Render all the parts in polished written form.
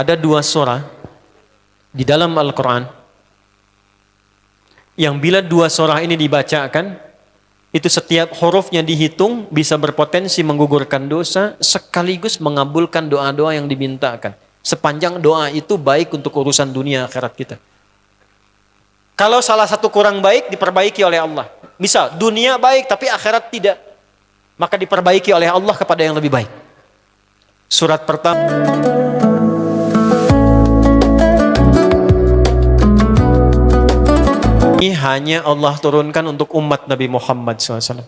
Ada dua surah di dalam Al-Quran yang bila dua surah ini dibacakan, itu setiap hurufnya dihitung bisa berpotensi menggugurkan dosa sekaligus mengabulkan doa-doa yang dimintakan. Sepanjang doa itu baik untuk urusan dunia akhirat kita. Kalau salah satu kurang baik, diperbaiki oleh Allah. Misal, dunia baik tapi akhirat tidak, maka diperbaiki oleh Allah kepada yang lebih baik. Surat pertama. Ini hanya Allah turunkan untuk umat Nabi Muhammad SAW.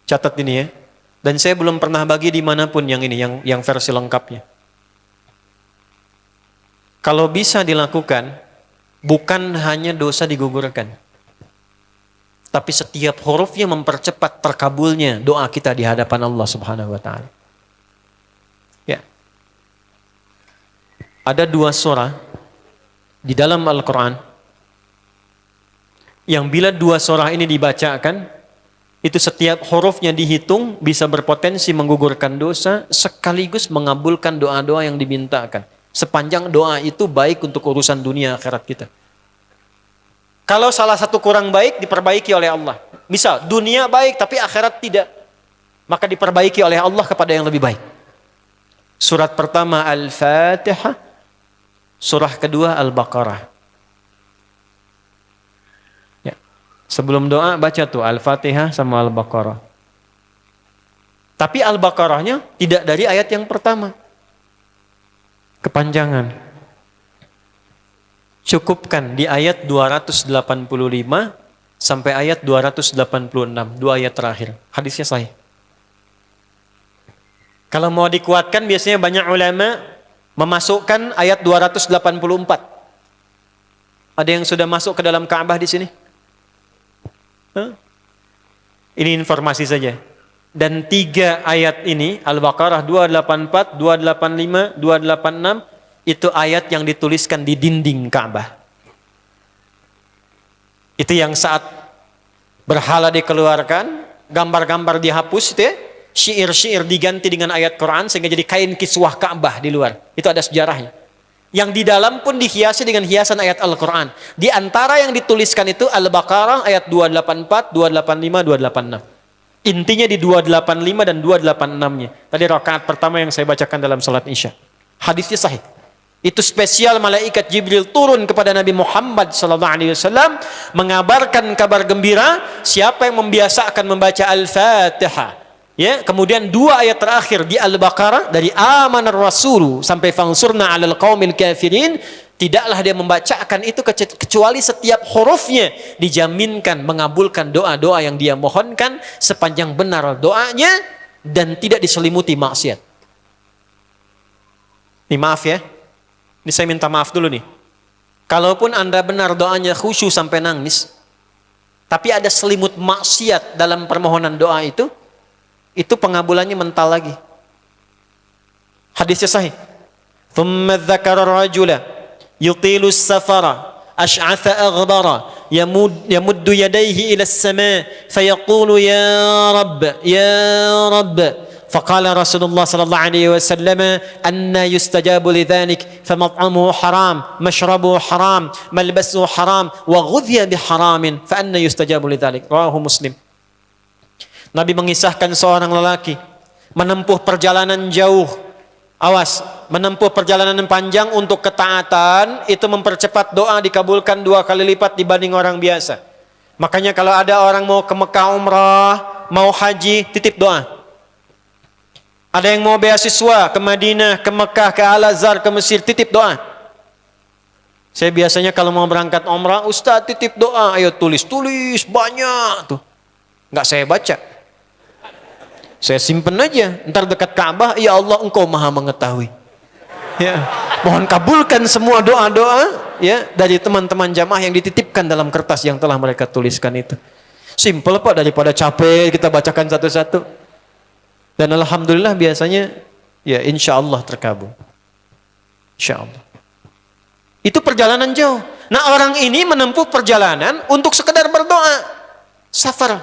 Catat ini ya. Dan saya belum pernah bagi dimanapun yang ini, yang versi lengkapnya. Kalau bisa dilakukan, bukan hanya dosa digugurkan, tapi setiap hurufnya mempercepat terkabulnya doa kita di hadapan Allah Subhanahu wa Ta'ala. Ya. Ada dua surah di dalam Al-Quran yang bila dua surah ini dibacakan, itu setiap hurufnya dihitung bisa berpotensi menggugurkan dosa sekaligus mengabulkan doa-doa yang dimintakan. Sepanjang doa itu baik untuk urusan dunia akhirat kita. Kalau salah satu kurang baik, diperbaiki oleh Allah. Misal, dunia baik tapi akhirat tidak, maka diperbaiki oleh Allah kepada yang lebih baik. Surat pertama Al-Fatihah, surah kedua Al-Baqarah. Ya. Sebelum doa baca tuh Al-Fatihah sama Al-Baqarah. Tapi Al-Baqarahnya tidak dari ayat yang pertama. Kepanjangan. Cukupkan di ayat 285 sampai ayat 286, dua ayat terakhir. Hadisnya sahih. Kalau mau dikuatkan, biasanya banyak ulama memasukkan ayat 284. Ada yang sudah masuk ke dalam Ka'bah di sini? Ini informasi saja. Dan tiga ayat ini, Al-Baqarah 284, 285, 286, itu ayat yang dituliskan di dinding Ka'bah. Itu yang saat berhala dikeluarkan, gambar-gambar dihapus, itu ya, syair-syair diganti dengan ayat Quran sehingga jadi kain kiswah Ka'bah di luar. Itu ada sejarahnya. Yang di dalam pun dihiasi dengan hiasan ayat Al-Quran. Di antara yang dituliskan itu Al-Baqarah ayat 284, 285, 286. Intinya di 285 dan 286-nya. Tadi rakaat pertama yang saya bacakan dalam salat Isya. Hadisnya sahih. Itu spesial malaikat Jibril turun kepada Nabi Muhammad SAW mengabarkan kabar gembira siapa yang membiasakan membaca Al-Fatihah. Ya, kemudian dua ayat terakhir di Al-Baqarah dari amanar rasulu sampai fangsurna 'alal qaumil kafirin, tidaklah dia membacakan itu kecuali setiap hurufnya dijaminkan mengabulkan doa-doa yang dia mohonkan sepanjang benar doanya dan tidak diselimuti maksiat. Ini maaf ya. Ini saya minta maaf dulu nih. Kalaupun Anda benar doanya khusyuk sampai nangis, tapi ada selimut maksiat dalam permohonan doa itu pengabulannya mental lagi. Hadisnya sahih. Thumma dzakara rajula yutilu as-safara ash'atha aghbara yamuddu yadayhi ila as-sama' fayaqulu ya rabb faqala Rasulullah sallallahu alaihi wasallam anna yustajabu lidhalik famat'amuhu haram mashrabuhu haram malbasuhu haram wa ghudhiya biharamin fa anna yustajabu lidhalik. Rawahu Muslim. Nabi mengisahkan seorang lelaki menempuh perjalanan jauh. Awas, menempuh perjalanan panjang untuk ketaatan itu mempercepat doa dikabulkan 2 kali lipat dibanding orang biasa. Makanya kalau ada orang mau ke Mekah umrah, mau haji, titip doa. Ada yang mau beasiswa ke Madinah, ke Mekah, ke Al-Azhar, ke Mesir, titip doa. Saya biasanya kalau mau berangkat umrah, Ustaz titip doa, ayo tulis banyak tuh. Nggak saya baca. Saya simpen aja, ntar dekat Ka'bah, ya Allah engkau maha mengetahui. Ya, mohon kabulkan semua doa-doa ya dari teman-teman jamaah yang dititipkan dalam kertas yang telah mereka tuliskan itu. Simple Pak, daripada capek kita bacakan satu-satu. Dan alhamdulillah biasanya ya insya Allah terkabul. Insya Allah. Itu perjalanan jauh. Nah orang ini menempuh perjalanan untuk sekedar berdoa. Safar.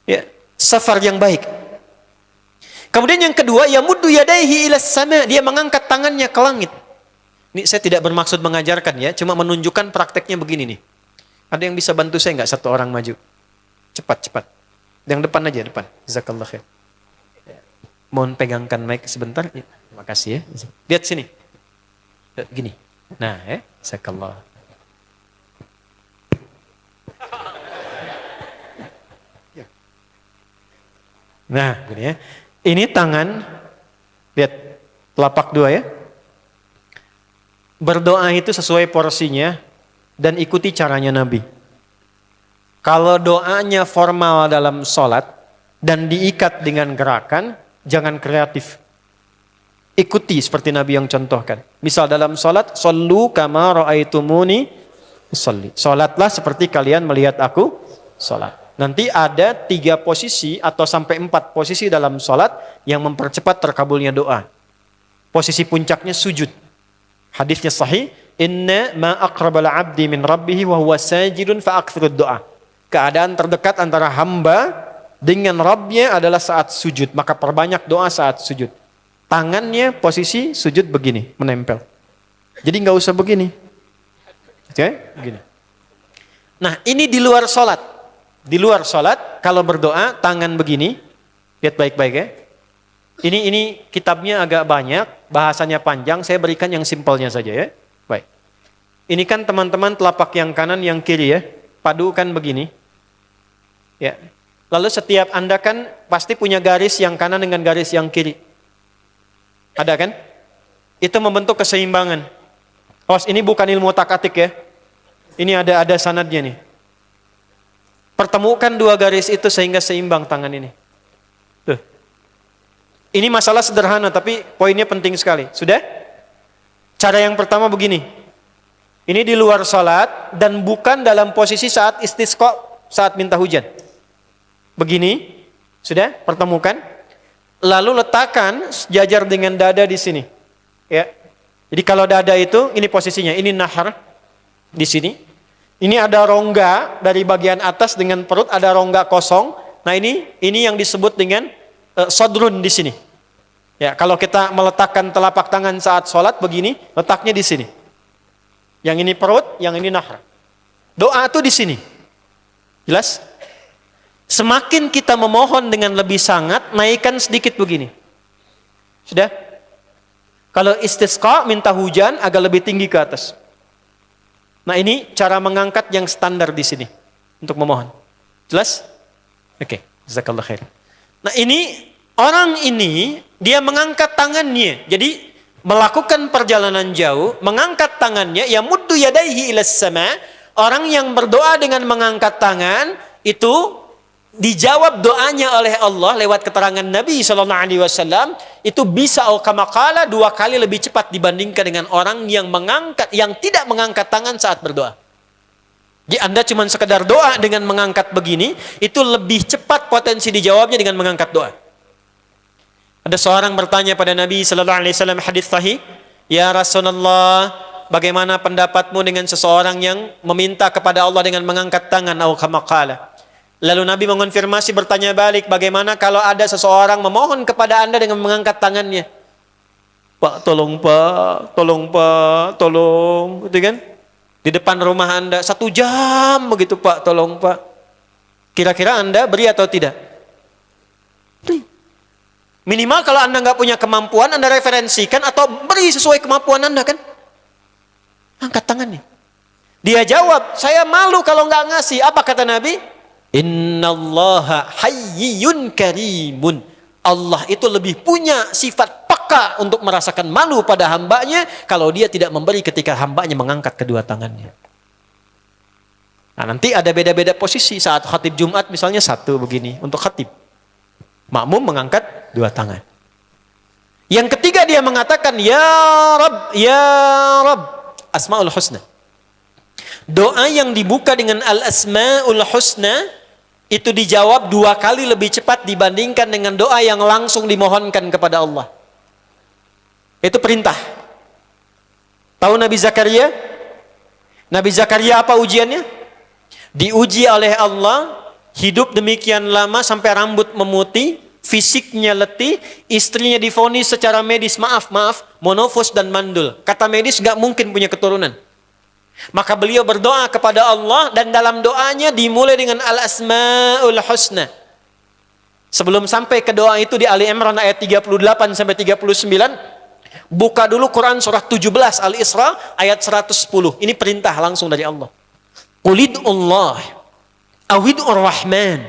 Ya, safar yang baik. Kemudian yang kedua, yamuddu yadaihi ilas sama, dia mengangkat tangannya ke langit. Ini saya tidak bermaksud mengajarkan ya, cuma menunjukkan prakteknya begini nih. Ada yang bisa bantu saya nggak, satu orang maju? Cepat. Yang depan aja, depan. Jazakallah khair. Mohon pegangkan mic sebentar. Ya, terima kasih ya. Lihat sini. Lihat gini. Nah, jazakallah. Nah, gini ya. Ini tangan, lihat telapak dua ya. Berdoa itu sesuai porsinya dan ikuti caranya Nabi. Kalau doanya formal dalam sholat dan diikat dengan gerakan, jangan kreatif. Ikuti seperti Nabi yang contohkan. Misal dalam sholat, shollu kama ra'aitumuni usolli. Sholatlah seperti kalian melihat aku sholat. Nanti ada 3 posisi atau sampai 4 posisi dalam sholat yang mempercepat terkabulnya doa. Posisi puncaknya sujud. Hadisnya sahih, inna ma aqrabal abdi min rabbih wa huwa sajidun fa aktsirud doa. Keadaan terdekat antara hamba dengan Rabbnya adalah saat sujud, maka perbanyak doa saat sujud. Tangannya posisi sujud begini, menempel. Jadi nggak usah begini. Oke, begini. Nah, ini di luar sholat. Di luar sholat, kalau berdoa, tangan begini. Lihat baik-baik ya. Ini kitabnya agak banyak, bahasanya panjang, saya berikan yang simpelnya saja ya. Baik. Ini kan teman-teman telapak yang kanan, yang kiri ya. Padukan begini. Ya. Lalu setiap Anda kan pasti punya garis yang kanan dengan garis yang kiri. Ada kan? Itu membentuk keseimbangan. Ini bukan ilmu otak-atik ya. Ini ada sanadnya nih. Pertemukan 2 garis itu sehingga seimbang tangan ini. Tuh. Ini masalah sederhana tapi poinnya penting sekali. Sudah? Cara yang pertama begini. Ini di luar salat dan bukan dalam posisi saat istisqa, saat minta hujan. Begini. Sudah? Pertemukan. Lalu letakkan sejajar dengan dada di sini. Ya. Jadi kalau dada itu ini posisinya, ini nahar di sini. Ini ada rongga dari bagian atas dengan perut, ada rongga kosong. Nah ini yang disebut dengan sodrun di sini. Ya, kalau kita meletakkan telapak tangan saat sholat begini, letaknya di sini. Yang ini perut, yang ini nahar. Doa itu di sini. Jelas? Semakin kita memohon dengan lebih sangat, naikkan sedikit begini. Sudah? Kalau istisqa minta hujan agak lebih tinggi ke atas. Nah ini cara mengangkat yang standar di sini untuk memohon. Jelas? Oke, jazakallah khair. Nah ini orang ini dia mengangkat tangannya. Jadi melakukan perjalanan jauh, mengangkat tangannya, ya muddu yadaihi ilas sama. Orang yang berdoa dengan mengangkat tangan itu dijawab doanya oleh Allah lewat keterangan Nabi SAW, itu bisa kama qala 2 kali lebih cepat dibandingkan dengan orang yang tidak mengangkat tangan saat berdoa. Jadi Anda cuma sekedar doa dengan mengangkat begini, itu lebih cepat potensi dijawabnya dengan mengangkat doa. Ada seorang bertanya pada Nabi SAW, hadis sahih, ya Rasulullah, bagaimana pendapatmu dengan seseorang yang meminta kepada Allah dengan mengangkat tangan, atau kama qala. Lalu Nabi mengonfirmasi, bertanya balik, bagaimana kalau ada seseorang memohon kepada Anda dengan mengangkat tangannya? Pak, tolong Pak, tolong Pak, tolong, gitu kan? Di depan rumah Anda 1 jam begitu Pak, tolong Pak. Kira-kira Anda beri atau tidak? Beri. Minimal kalau Anda nggak punya kemampuan, Anda referensikan atau beri sesuai kemampuan Anda kan? Angkat tangannya. Dia jawab, saya malu kalau nggak ngasih. Apa kata Nabi? Innallaha hayyun karimun. Allah itu lebih punya sifat peka untuk merasakan malu pada hambanya kalau dia tidak memberi ketika hambanya mengangkat kedua tangannya. Nah nanti ada beda-beda posisi saat khatib Jumat misalnya 1 begini untuk khatib. Makmum mengangkat 2 tangan. Yang ketiga dia mengatakan ya Rabb, Asmaul Husna. Doa yang dibuka dengan Al-Asmaul Husna itu dijawab 2 kali lebih cepat dibandingkan dengan doa yang langsung dimohonkan kepada Allah. Itu perintah. Tahu Nabi Zakaria? Nabi Zakaria apa ujiannya? Diuji oleh Allah, hidup demikian lama sampai rambut memutih, fisiknya letih, istrinya divonis secara medis, maaf, monofos dan mandul. Kata medis nggak mungkin punya keturunan. Maka beliau berdoa kepada Allah dan dalam doanya dimulai dengan Al-Asma'ul Husna. Sebelum sampai ke doa itu di Ali Imran ayat 38 sampai 39, buka dulu Quran surah 17 Al-Isra ayat 110. Ini perintah langsung dari Allah. Qulidullah awid'ur rahman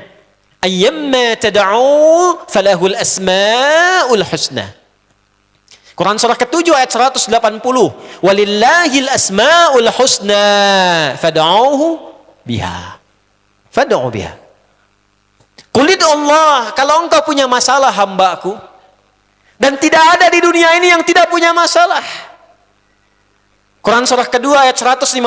ayyamma tad'u falahul asma'ul husna. Quran surah ke-7 ayat 180. Walillahil asma'ul husna fad'uhu biha. Fad'u biha. Qulid Allah, kalau engkau punya masalah hambaku, dan tidak ada di dunia ini yang tidak punya masalah. Quran surah kedua ayat 155.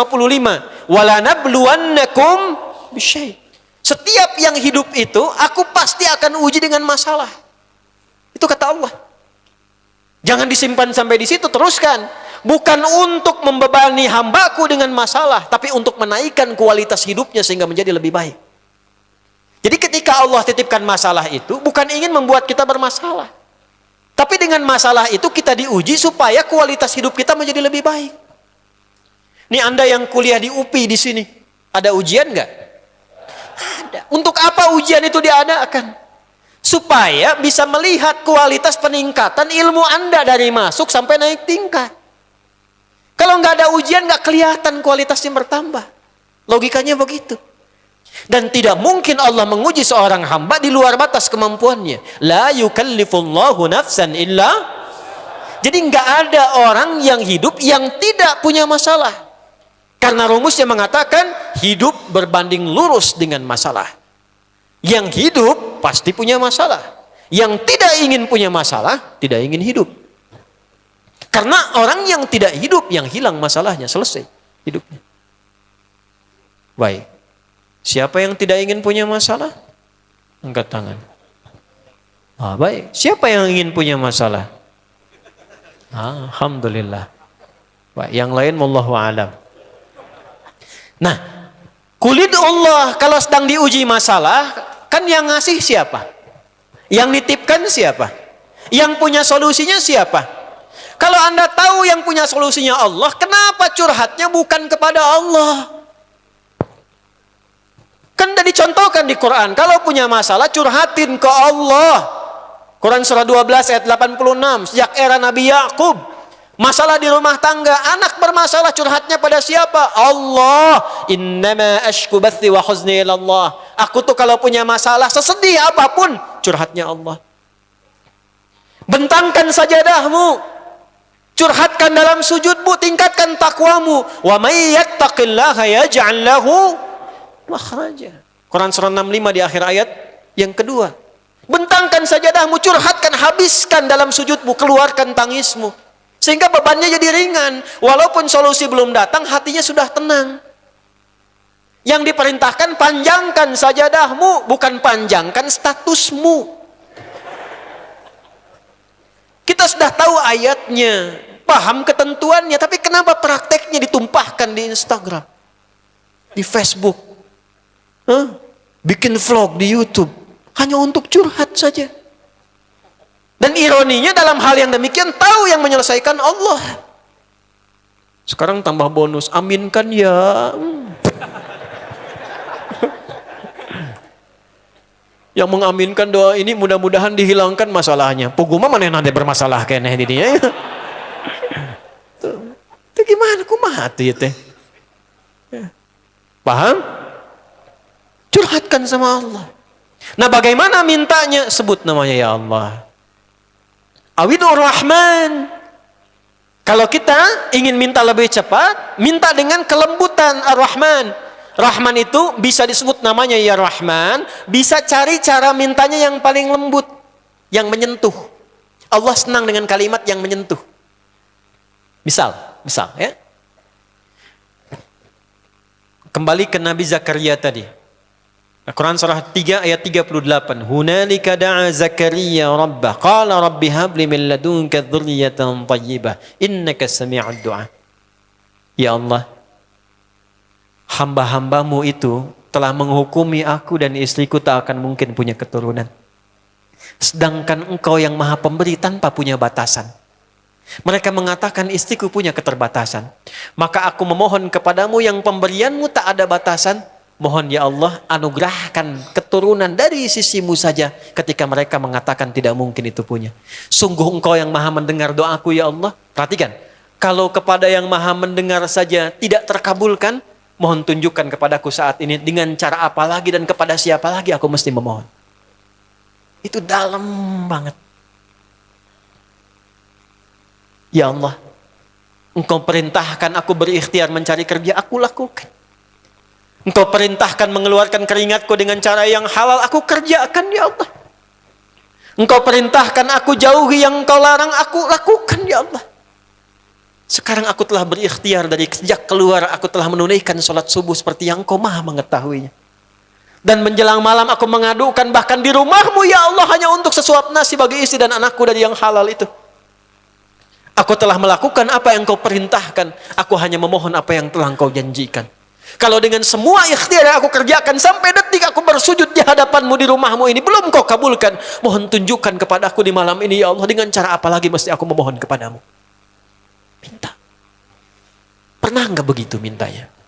Wala nabluwannakum bisyai. Setiap yang hidup itu, aku pasti akan uji dengan masalah. Itu kata Allah. Jangan disimpan sampai di situ, teruskan. Bukan untuk membebani hambaku dengan masalah, tapi untuk menaikkan kualitas hidupnya sehingga menjadi lebih baik. Jadi ketika Allah titipkan masalah itu, bukan ingin membuat kita bermasalah. Tapi dengan masalah itu kita diuji supaya kualitas hidup kita menjadi lebih baik. Nih Anda yang kuliah di UPI di sini, ada ujian nggak? Ada. Untuk apa ujian itu diadakan? Supaya bisa melihat kualitas peningkatan ilmu Anda dari masuk sampai naik tingkat. Kalau nggak ada ujian, nggak kelihatan kualitasnya bertambah. Logikanya begitu. Dan tidak mungkin Allah menguji seorang hamba di luar batas kemampuannya. La yukallifullahu nafsan illa. Jadi nggak ada orang yang hidup yang tidak punya masalah. Karena rumusnya mengatakan hidup berbanding lurus dengan masalah. Yang hidup pasti punya masalah. Yang tidak ingin punya masalah, tidak ingin hidup. Karena orang yang tidak hidup, yang hilang masalahnya, selesai hidupnya. Baik. Siapa yang tidak ingin punya masalah? Angkat tangan. Baik. Siapa yang ingin punya masalah? Alhamdulillah. Baik. Yang lain wallahu a'lam. Nah, kulit Allah kalau sedang diuji masalah, kan yang ngasih siapa? Yang nitipkan siapa? Yang punya solusinya siapa? Kalau Anda tahu yang punya solusinya Allah, kenapa curhatnya bukan kepada Allah? Kan sudah dicontohkan di Quran, kalau punya masalah curhatin ke Allah. Quran surah 12 ayat 86, sejak era Nabi Yakub, masalah di rumah tangga, anak bermasalah curhatnya pada siapa? Allah. Innama ashku bathi wa huzni ila Allah. Aku tuh kalau punya masalah sesedih apapun, curhatnya Allah. Bentangkan sajadahmu, curhatkan dalam sujudmu, tingkatkan takwamu. Wa may yattaqillaha yaj'al lahu makhraja. Quran surah 65 di akhir ayat yang kedua. Bentangkan sajadahmu, curhatkan, habiskan dalam sujudmu, keluarkan tangismu. Sehingga bebannya jadi ringan. Walaupun solusi belum datang, hatinya sudah tenang. Yang diperintahkan panjangkan sajadahmu, bukan panjangkan statusmu. Kita sudah tahu ayatnya, paham ketentuannya, tapi kenapa prakteknya ditumpahkan di Instagram, di Facebook, bikin vlog di YouTube, hanya untuk curhat saja. Dan ironinya dalam hal yang demikian tahu yang menyelesaikan Allah. Sekarang tambah bonus, aminkan ya. Yang mengaminkan doa ini mudah-mudahan dihilangkan masalahnya. Puguma mana nanti bermasalah kayaknya di dia. Itu gimana kumaha tuh ya teh? Paham? Curhatkan sama Allah. Nah bagaimana mintanya? Sebut namanya ya Allah. Awidur Rahman. Kalau kita ingin minta lebih cepat, minta dengan kelembutan Ar-Rahman. Rahman itu bisa disebut namanya ya Rahman, bisa cari cara mintanya yang paling lembut, yang menyentuh. Allah senang dengan kalimat yang menyentuh. Misal ya. Kembali ke Nabi Zakaria tadi. Quran surah 3 ayat 38. Hunalika da'a Zakaria rabbah qala rabbi habli min ladunka dzurriyyatan thayyibah innaka sami'ud du'a. Ya Allah, hamba-hambamu itu telah menghukumi aku dan istriku tak akan mungkin punya keturunan. Sedangkan engkau yang maha pemberi tanpa punya batasan. Mereka mengatakan istriku punya keterbatasan. Maka aku memohon kepadamu yang pemberianmu tak ada batasan. Mohon ya Allah anugerahkan keturunan dari sisimu saja ketika mereka mengatakan tidak mungkin itu punya. Sungguh engkau yang maha mendengar doaku ya Allah. Perhatikan, kalau kepada yang maha mendengar saja tidak terkabulkan, mohon tunjukkan kepadaku saat ini dengan cara apa lagi dan kepada siapa lagi aku mesti memohon. Itu dalam banget. Ya Allah, engkau perintahkan aku berikhtiar mencari kerja, aku lakukan. Engkau perintahkan mengeluarkan keringatku dengan cara yang halal, aku kerjakan ya Allah. Engkau perintahkan aku jauhi yang engkau larang, aku lakukan ya Allah. Sekarang aku telah berikhtiar dari sejak keluar, aku telah menunaikan sholat subuh seperti yang engkau maha mengetahuinya. Dan menjelang malam aku mengadukan bahkan di rumahmu ya Allah hanya untuk sesuap nasi bagi istri dan anakku dari yang halal itu. Aku telah melakukan apa yang kau perintahkan. Aku hanya memohon apa yang telah kau janjikan. Kalau dengan semua ikhtiar yang aku kerjakan sampai detik aku bersujud di hadapanmu di rumahmu ini belum kau kabulkan, mohon tunjukkan kepadaku di malam ini ya Allah dengan cara apa lagi mesti aku memohon kepadamu. Minta. Pernah nggak begitu mintanya?